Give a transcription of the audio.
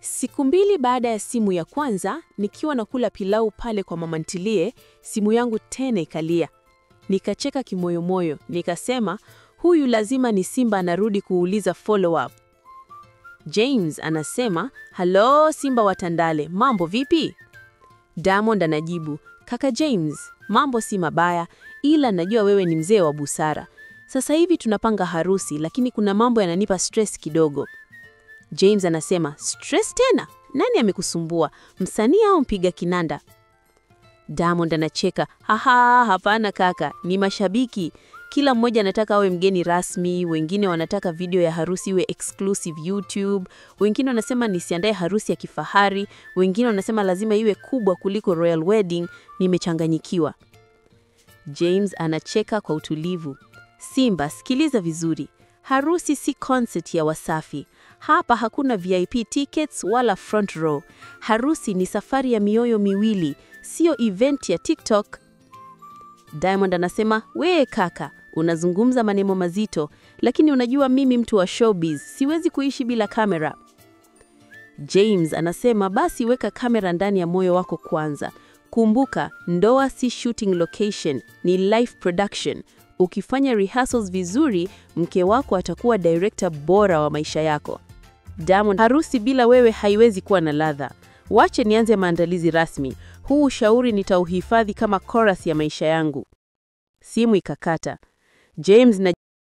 Siku mbili baada ya simu ya kwanza, nikiwa nakula pilau pale kwa mama ntilie, simu yangu tena ikalia. Nikacheka kimoyomoyo, nikasema, huyu lazima ni Simba anarudi kuuliza follow up. James anasema, "Hello Simba wa Tandale, mambo vipi?" Diamond anajibu, "Kaka James, mambo si mabaya, ila najua wewe ni mzee wa busara. Sasa hivi tunapanga harusi, lakini kuna mambo yananipa stress kidogo." James anasema, "Stress tena? Nani amekusumbua? Msanii au mpiga kinanda?" Diamond anacheka, "Haha, hapana kaka, ni mashabiki. Kila mmoja anataka awe mgeni rasmi, wengine wanataka video ya harusi iwe exclusive YouTube, wengine wanasema nisiandae harusi ya kifahari, wengine wanasema lazima iwe kubwa kuliko royal wedding, nimechanganyikiwa." James anacheka kwa utulivu. "Simba, sikiliza vizuri. Harusi si concert ya Wasafi. Hapa hakuna VIP tickets wala front row. Harusi ni safari ya mioyo miwili, sio event ya TikTok." Diamond anasema, "We kaka, unazungumza maneno mazito, lakini unajua mimi mtu wa showbiz, siwezi kuishi bila kamera." James anasema, "Basi weka kamera ndani ya moyo wako kwanza. Kumbuka, ndoa si shooting location, ni live production. Ukifanya rehearsals vizuri, mke wako atakuwa director bora wa maisha yako." Diamond, "Harusi bila wewe haiwezi kuwa na ladha. Wache nianze maandalizi rasmi. Huu ushauri nitauhifadhi kama chorus ya maisha yangu." Simu ikakata. James na